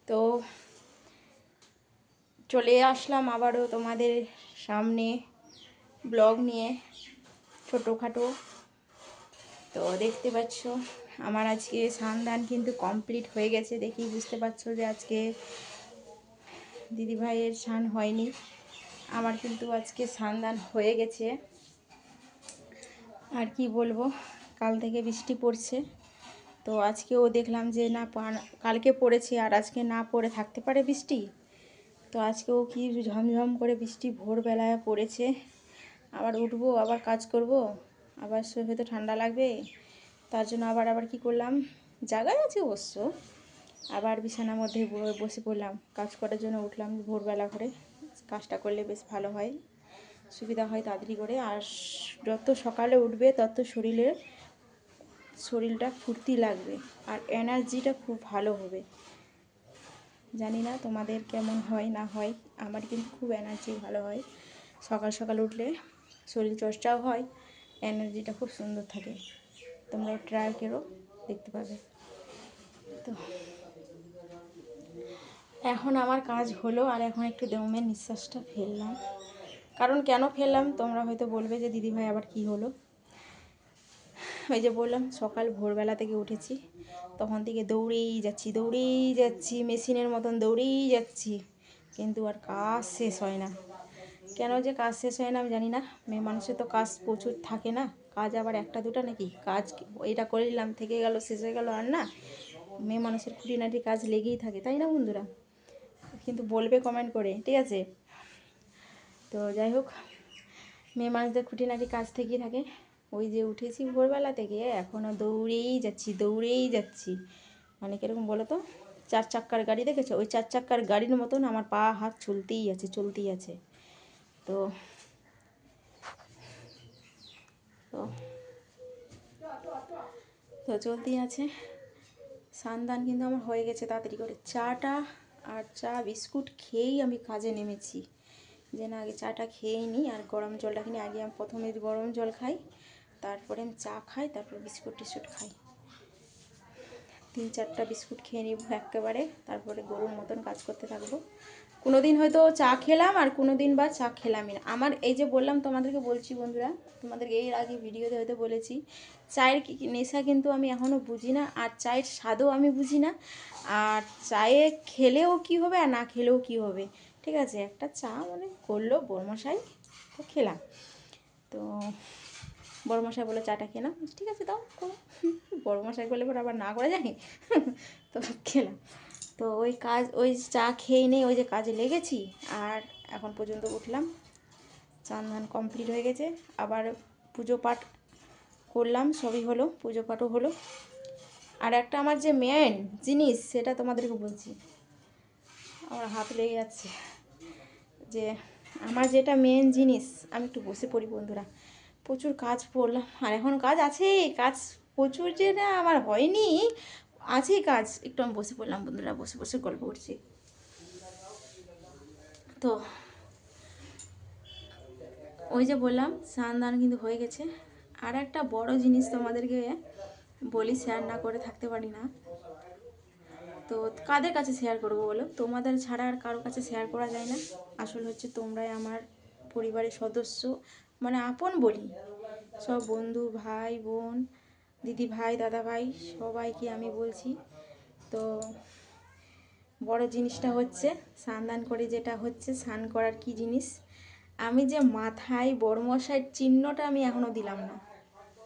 তো চলে আসলাম আবারও তোমাদের সামনে ব্লগ নিয়ে, ছোটোখাটো। তো দেখতে পাচ্ছ আমার আজকে স্নান কিন্তু কমপ্লিট হয়ে গেছে। দেখি বুঝতে পারছো যে আজকে দিদিভাইয়ের স্নান হয়নি, আমার কিন্তু আজকে স্নান হয়ে গেছে। আর কি বলবো, কাল থেকে বৃষ্টি পড়ছে, তো আজকেও দেখলাম যে না, কালকে পড়েছে আর আজকে না পড়ে থাকতে পারে বৃষ্টি। তো আজকেও কি ঝমঝম করে বৃষ্টি ভোরবেলায় পড়েছে। আবার উঠবো, আবার কাজ করব, আবার হয়তো ঠান্ডা লাগবে, তার জন্য আবার কি করলাম, জায়গায় আছে অবশ্য, আবার বিছানার মধ্যে বসে পড়লাম। কাজ করার জন্য উঠলাম ভোরবেলা করে, কাজটা করলে বেশ ভালো হয়, সুবিধা হয় তাড়াতাড়ি করে। আর যত সকালে উঠবে তত শরীরটা ফুর্তি লাগবে আর এনার্জিটা খুব ভালো হবে। জানি না তোমাদের কেমন হয় না হয়, আমার কিন্তু খুব এনার্জি ভালো হয়। সকাল সকাল উঠলে শরীর চর্চাও হয়, এনার্জিটা খুব সুন্দর থাকে। তোমরাও ট্রাই করো, দেখতে পাবে। তো এখন আমার কাজ হলো, আর এখন একটু দমের নিঃশ্বাসটা ফেললাম। কারণ কেন ফেললাম তোমরা হয়তো বলবে যে দিদিভাই আবার কি হলো। ওই যে বললাম, সকাল ভোরবেলা থেকে উঠেছি, তখন থেকে দৌড়েই যাচ্ছি মেশিনের মতন দৌড়েই যাচ্ছি, কিন্তু আর কাজ শেষ হয় না। কেন যে কাজ শেষ হয় না আমি জানি না। মেয়ে মানুষের তো কাজ প্রচুর থাকে না, কাজ আবার একটা দুটা নাকি, কাজ এটা করে নিলাম থেকে গেল, শেষ হয়ে গেল, আর না, মেয়ে মানুষের খুঁটিনাটি কাজ লেগেই থাকে, তাই না বন্ধুরা? কিন্তু বলবে কমেন্ট করে, ঠিক আছে? তো যাই হোক, মেয়ে মানুষদের খুঁটিনাটি কাজ থেকেই থাকে। ওই যে উঠেছি ভোরবেলা থেকে, এখনও দৌড়েই যাচ্ছি। মানে কীরকম বলো তো, 4 চাক্কার গাড়ি দেখেছো? ওই 4 চাক্কার গাড়ির মতন আমার পা হাত চলতেই আছে। তো তো তো চলতেই আছে। স্নান কিন্তু আমার হয়ে গেছে তাড়াতাড়ি করে। চাটা আর বিস্কুট খেয়েই আমি কাজে নেমেছি, যে না আগে চাটা খেয়েই নিই আর গরম জলটা কিনে। আগে আমি প্রথমে গরম জল খাই, তারপরে আমি চা খাই, তারপরে বিস্কুট টিস্কুট খাই। 3-4টা বিস্কুট খেয়ে নিব একেবারে, তারপরে গরুর মতন কাজ করতে থাকবো। কোনো দিন হয়তো চা খেলাম, আর কোনো দিন বা চা খেলামই না। আমার এই যে বললাম, তোমাদেরকে বলছি বন্ধুরা, তোমাদেরকে এর আগে ভিডিওতে হয়তো বলেছি, চায়ের নেশা কিন্তু আমি এখনও বুঝি না, আর চায়ের স্বাদও আমি বুঝি না। আর চায়ে খেলেও কি হবে আর না খেলেও কি হবে, ঠিক আছে? একটা চা মানে করলো বড়মশাই, তো খেলাম। তো বড়মশাই বলে চাটা খেলাম, ঠিক আছে দাও করো। বড়মশাই বলে পরে আবার না করা যায়। তো খেলাম। তো ওই চা খেয়ে নিয়ে ওই যে কাজে লেগেছি, আর এখন পর্যন্ত উঠলাম, স্নান কমপ্লিট হয়ে গেছে। আবার পুজো পাঠ করলাম, সবই হলো, পুজো পাঠও হলো। আর একটা আমার যে মেন জিনিস, সেটা তোমাদেরকে বলছি, আমার হাত লেগে যাচ্ছে, যে আমার যেটা মেন জিনিস, আমি একটু বসে পড়ি বন্ধুরা, প্রচুর কাজ পড়লাম, আর এখন কাজ আছে, কাজ প্রচুর, যে না আমার হয়নি, আছেই কাজ। একটু আমি বসে পড়লাম বন্ধুরা, বসে গল্প করছি। তো ওই যে বললাম, স্নান কিন্তু হয়ে গেছে। আর একটা বড় জিনিস তোমাদেরকে বলি, শেয়ার না করে থাকতে পারি না। তো কাদের কাছে শেয়ার করবো বলো? তোমাদের ছাড়া আর কারো কাছে শেয়ার করা যায় না। আসল হচ্ছে তোমরাই আমার পরিবারের সদস্য, মানে আপন বলি, সব বন্ধু, ভাই বোন, দিদি ভাই, দাদা ভাই, সবাইকে আমি বলছি। তো বড় জিনিসটা হচ্ছে, স্নান করে যেটা হচ্ছে, স্নান করার কি জিনিস, আমি যে মাথায় বড়মশাইয়ের চিহ্নটা আমি এখনও দিলাম না,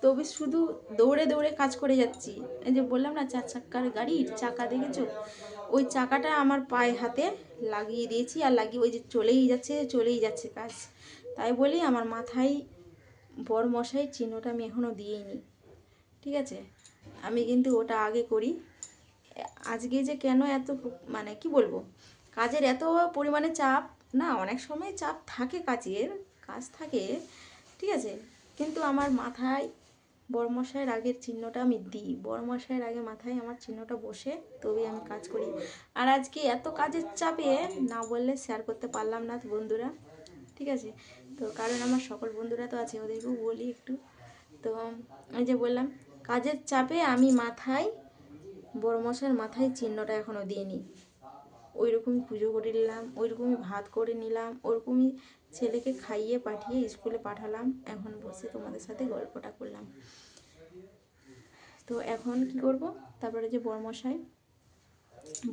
তবে শুধু দৌড়ে কাজ করে যাচ্ছি। এই যে বললাম না, 4 চাক্কার গাড়ির চাকা দেখেছো, ওই চাকাটা আমার পায়ে হাতে লাগিয়ে দিয়েছি, আর লাগিয়ে ওই যে চলেই যাচ্ছে কাজ। তাই বলি আমার মাথায় বড়মশাইয়ের চিহ্নটা আমি এখনও দিইনি, ঠিক আছে? আমি কিন্তু ওটা আগে করি। আজকে যে কেন এত, মানে কি বলবো, কাজের এত পরিমাণে চাপ, না অনেক সময় চাপ থাকে, কাজ থাকে, ঠিক আছে, কিন্তু আমার মাথায় বড়মশাইয়ের আগের চিহ্নটা আমি দিই, বড়মশাইয়ের আগে মাথায় আমার চিহ্নটা বসে, তবেই আমি কাজ করি। আর আজকে এত কাজের চাপে না বললে শেয়ার করতে পারলাম না বন্ধুরা, ঠিক আছে? তো কারণ আমার সকল বন্ধুরা তো আছে, ওদেরকেও বলি একটু। তো ওই যে বললাম, কাজের চাপে আমি বড়মশাইয়ের মাথায় চিহ্নটা এখনও দিইনি। ওই রকমই পুজো করে নিলাম, ওই রকমই ভাত করে নিলাম, ওরকমই ছেলেকে খাইয়ে পাঠিয়ে স্কুলে পাঠালাম। এখন বসে তোমাদের সাথে গল্পটা করলাম। তো এখন কি করব, তারপরে যে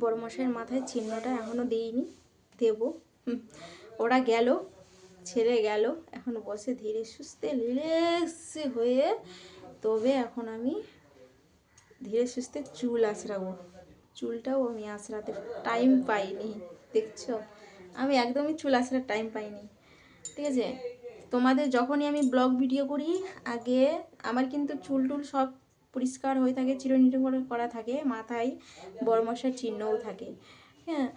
বড়মশাইয়ের মাথায় চিহ্নটা এখনও দিইনি, দেব। ওরা গেল, ছেড়ে গেল, এখন বসে ধীরে সুস্থে রিল্যাক্স হয়ে তবে এখন আমি ধীরে সুস্থে চুল আঁচড়াবো। চুলটাও আমি আঁচড়াতে টাইম পাইনি, দেখছো আমি একদমই চুল আঁচড়ার টাইম পাইনি। ঠিক আছে, তোমাদের যখনই আমি ব্লগ ভিডিও করি আগে আমার কিন্তু চুল টুল সব পরিষ্কার হয়ে থাকে, চিরুনি করা থাকে, মাথায় বড়মশার চিহ্নও থাকে। হ্যাঁ,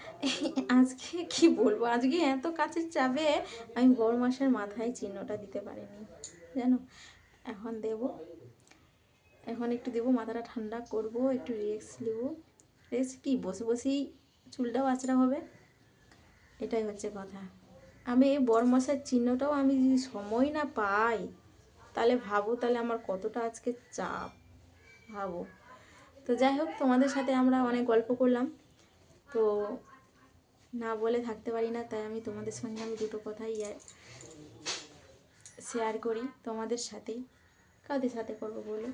আজকে কি বলবো, আজকে এত কাছের চাপে আমি বড়মশার মাথায় চিহ্নটা দিতে পারিনি জানো। এখন দেব, এখন একটু দেবো, মাথাটা ঠান্ডা করব, একটু রেস্ট নেব। রেস্ট কি, বসে বসেই চুলটাও আঁচড়া হবে, এটাই হচ্ছে কথা। আমি এই বড়মশার চিহ্নটাও আমি যদি সময় না পাই তাহলে ভাবো তাহলে আমার কতটা আজকে চাপ, ভাবো। তো যাই হোক, তোমাদের সাথে আমরা অনেক গল্প করলাম, তো না বলে থাকতে পারি না, তাই আমি তোমাদের সঙ্গে আমি দুটো কথাই শেয়ার করি তোমাদের সাথেই। কাদের সাথে করবো বলো,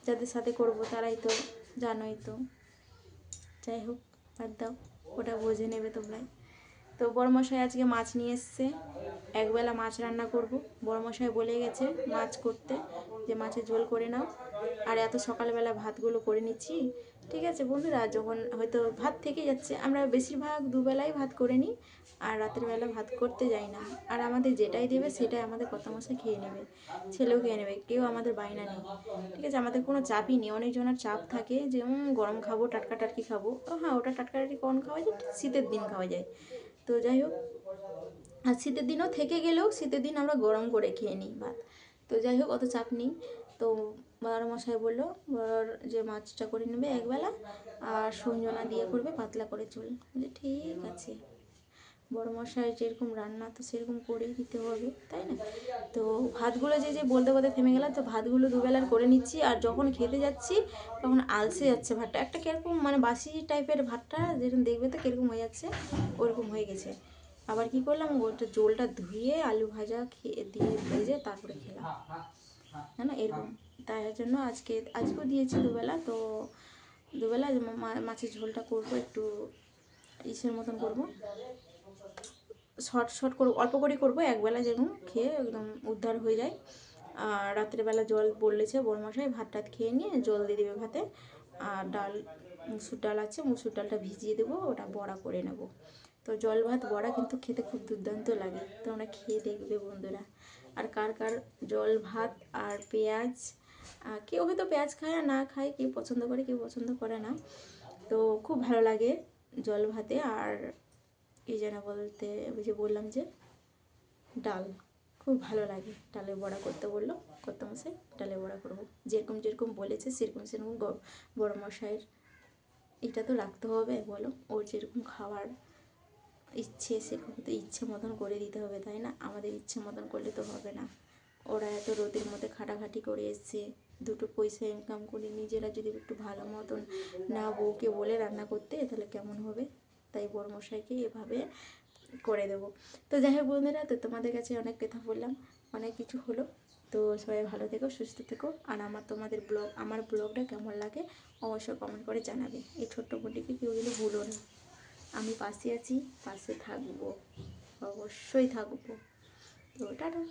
যাদের সাথে করব তারাই তো জানোই তো। যাই হোক, বাদ দাও, ওটা বুঝে নেবে তোমরাই। তো বড়মশাই আজকে মাছ নিয়ে এসছে, একবেলা মাছ রান্না করব। বড়মশাই বলে গেছে মাছ করতে, যে মাছের ঝোল করে নাও, আর এত সকালবেলা ভাতগুলো করে নিচ্ছি। ঠিক আছে বন্ধুরা, যখন হয়তো ভাত থেকে যাচ্ছে, আমরা বেশিরভাগ দুবেলাই ভাত করে নিই, আর রাতের বেলা ভাত করতে যাই না। আর আমাদের যেটাই দেবে সেটাই আমাদের কর্তামশাই খেয়ে নেবে, ছেলেও খেয়ে নেবে, কেউ আমাদের বায়না নেই। ঠিক আছে, আমাদের কোনো চাপই নেই। অনেকজনের চাপ থাকে যে গরম খাবো, টাটকা টাটকি খাবো। হ্যাঁ, ওটা টাটকা টাটকি কখন খাওয়া যায়, শীতের দিন খাওয়া যায়। তো যাই হোক, আর শীতের দিনও থেকে গেলেও শীতের দিন আমরা গরম করে খেয়ে নিই ভাত। তো যাই হোক, অত চাপ নেই। তো বড়মশাই বললো যে মাছটা করে নেবে একবেলা, আর সঞ্জনা দিয়ে করবে পাতলা করে চুল। বলে ঠিক আছে, বড়মশাই যেরকম রান্না তো সেরকম করেই দিতে হবে, তাই না? তো ভাতগুলো যে বলতে বলতে থেমে গেলাম, তো ভাতগুলো দুবেলার করে নিচ্ছি, আর যখন খেতে যাচ্ছি তখন আলসে যাচ্ছে ভাতটা, একটা কীরকম মানে বাসি টাইপের ভাতটা, যেরকম দেখবে তো কীরকম হয়ে যাচ্ছে, ওরকম হয়ে গেছে। আবার কি করলাম, ওটা জলটা ধুয়ে আলু ভাজা দিয়ে ভেজে তারপরে খেলাম, হ্যাঁ না এরকম। তাই জন্য আজকেও দিয়েছি দুবেলা। তো দুবেলা মাছের ঝোলটা করবো একটু ইসের মতন করবো, শর্ট করবো, অল্প করে করবো, একবেলা যেরকম খেয়ে একদম উদ্ধার হয়ে যায়। আর রাত্রেবেলা জল বললেছে বড়মশাই, ভাত টাত খেয়ে নিয়ে জল দিয়ে দেবে ভাতে, আর ডাল, মুসুর ডাল আছে, মুসুর ডালটা ভিজিয়ে দেবো, ওটা বড়া করে নেব। তো জল ভাত বড়া কিন্তু খেতে খুব দুর্দান্ত লাগে, তোমরা খেয়ে দেখবে বন্ধুরা। আর কার কার জল ভাত আর পেঁয়াজ, কেউ হয়তো পেঁয়াজ খায় না খায়, কেউ পছন্দ করে কেউ পছন্দ করে না, তো খুব ভালো লাগে জল ভাতে। আর এই যেন বলতে ওই যে বললাম যে ডাল খুব ভালো লাগে, ডালের বড়া করতে বললো কর্তামশাই, ডালের বড়া করবো, যেরকম যেরকম বলেছে সেরকম সেরকম বড়মশাইয়ের এটা তো রাখতে হবে বলো, ওর যেরকম খাওয়ার ইচ্ছে সেরকম তো ইচ্ছে মতন করে দিতে হবে, তাই না? আমাদের ইচ্ছে মতন করলে তো হবে না। ওরা এত রোদের মধ্যে খাটাখাটি করে এসছে, দুটো পয়সা ইনকাম করে নিজেরা যদি একটু ভালো মতন না বউকে বলে রান্না করতে, তাহলে কেমন হবে? তাই বড়মশাইকে এভাবে করে দেবো। তো যাই হোক বন্ধুরা, তো তোমাদের কাছে অনেক কথা বললাম, অনেক কিছু হলো। তো সবাই ভালো থেকো, সুস্থ থেকো, আর আমার ব্লগটা কেমন লাগে অবশ্যই কমেন্ট করে জানাবে। এই ছোট্ট বোনটিকে কেউ যদি ভুলো না, আমি পাশে আছি, পাশে থাকবো, অবশ্যই থাকবো। তো টাটা।